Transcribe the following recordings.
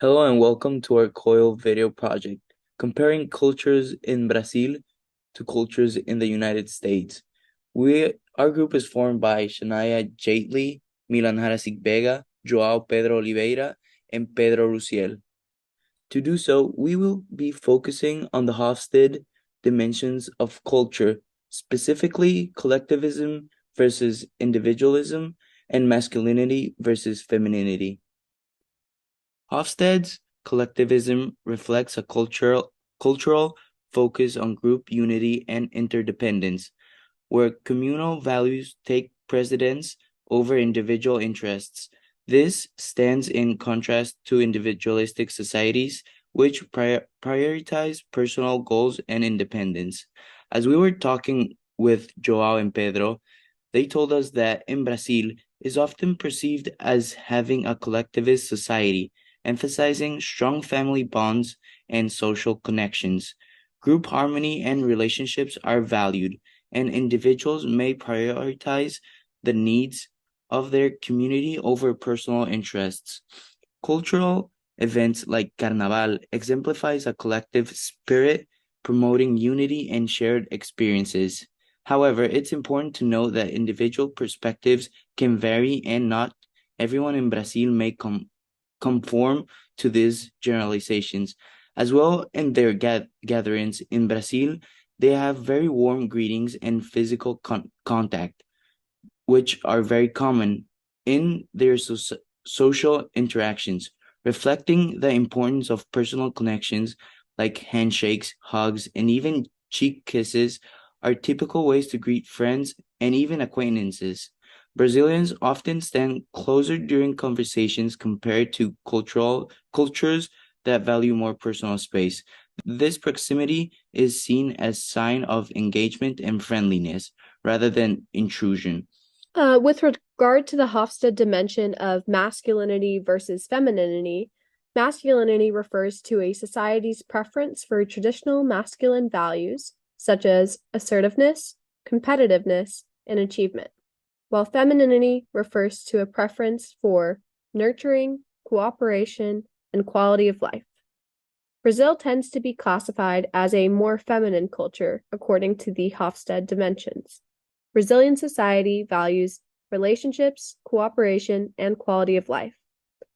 Hello and welcome to our COIL video project, comparing cultures in Brazil to cultures in the United States. Our group is formed by Shanaya, Jaitly, Milan, Harasic, Vega, Joao, Pedro, Oliveira, and Pedro, Rusiel. To do so, we will be focusing on the Hofstede dimensions of culture, specifically collectivism versus individualism and masculinity versus femininity. Hofstede's collectivism reflects a cultural focus on group unity and interdependence, where communal values take precedence over individual interests. This stands in contrast to individualistic societies, which prioritize personal goals and independence. As we were talking with Joao and Pedro, they told us that in Brazil is often perceived as having a collectivist society, emphasizing strong family bonds and social connections. Group harmony and relationships are valued, and individuals may prioritize the needs of their community over personal interests. Cultural events like Carnaval exemplifies a collective spirit promoting unity and shared experiences. However, it's important to note that individual perspectives can vary and not everyone in Brazil may conform to these generalizations. As well, in their gatherings in Brazil, they have very warm greetings and physical contact, which are very common in their social interactions, reflecting the importance of personal connections like handshakes, hugs, and even cheek kisses are typical ways to greet friends and even acquaintances. Brazilians often stand closer during conversations compared to cultures that value more personal space. This proximity is seen as sign of engagement and friendliness rather than intrusion. With regard to the Hofstede dimension of masculinity versus femininity, masculinity refers to a society's preference for traditional masculine values, such as assertiveness, competitiveness, and achievement, while femininity refers to a preference for nurturing, cooperation, and quality of life. Brazil tends to be classified as a more feminine culture according to the Hofstede dimensions. Brazilian society values relationships, cooperation, and quality of life.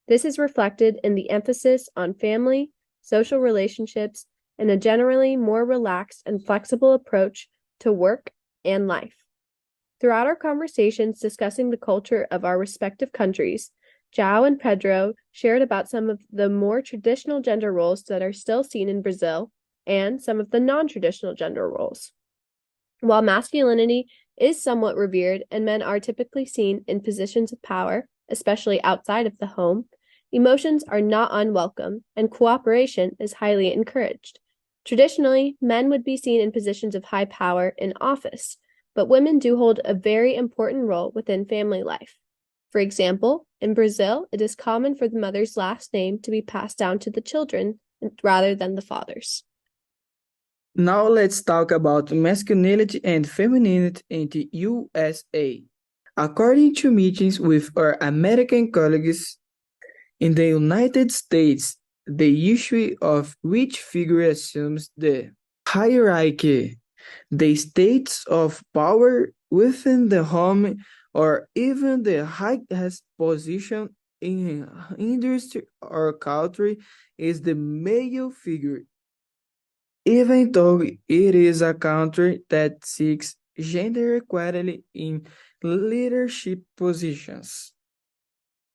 This is reflected in the emphasis on family, social relationships, and a generally more relaxed and flexible approach to work and life. Throughout our conversations discussing the culture of our respective countries, Joao and Pedro shared about some of the more traditional gender roles that are still seen in Brazil and some of the non-traditional gender roles. While masculinity is somewhat revered and men are typically seen in positions of power, especially outside of the home, emotions are not unwelcome and cooperation is highly encouraged. Traditionally, men would be seen in positions of high power in office, but women do hold a very important role within family life. For example, in Brazil, it is common for the mother's last name to be passed down to the children rather than the father's. Now let's talk about masculinity and femininity in the USA. According to meetings with our American colleagues in the United States, the issue of which figure assumes the hierarchy, the states of power within the home, or even the highest position in industry or culture is the male figure. Even though it is a country that seeks gender equality in leadership positions.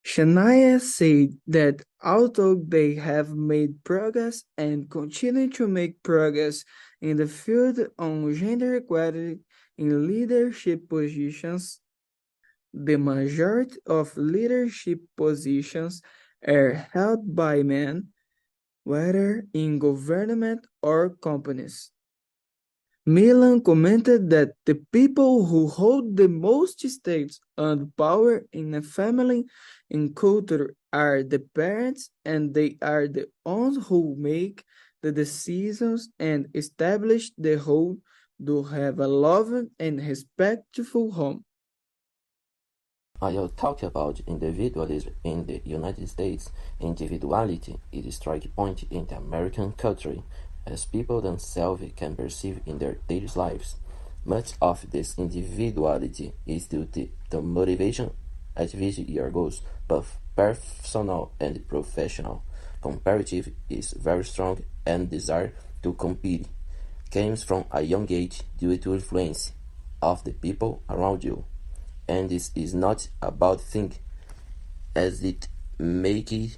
Shanaya said that although they have made progress and continue to make progress in the field on gender equality in leadership positions, the majority of leadership positions are held by men, whether in government or companies. Milan commented that the people who hold the most stakes and power in a family and culture are the parents, and they are the ones who make the decisions and establish the whole to have a loving and respectful home. I will talk about individualism in the United States. Individuality is a striking point in the American culture, as people themselves can perceive in their daily lives. Much of this individuality is due to the motivation achieving your goals, both personal and professional. Comparative is very strong and desire to compete comes from a young age due to influence of the people around you. And this is not about things as it makes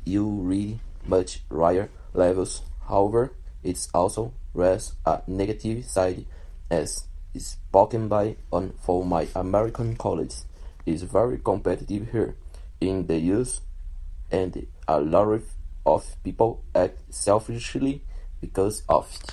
you read much higher levels. However, it also has a negative side as spoken by one for my American colleagues is very competitive here in the use and a lot of people act selfishly because of it.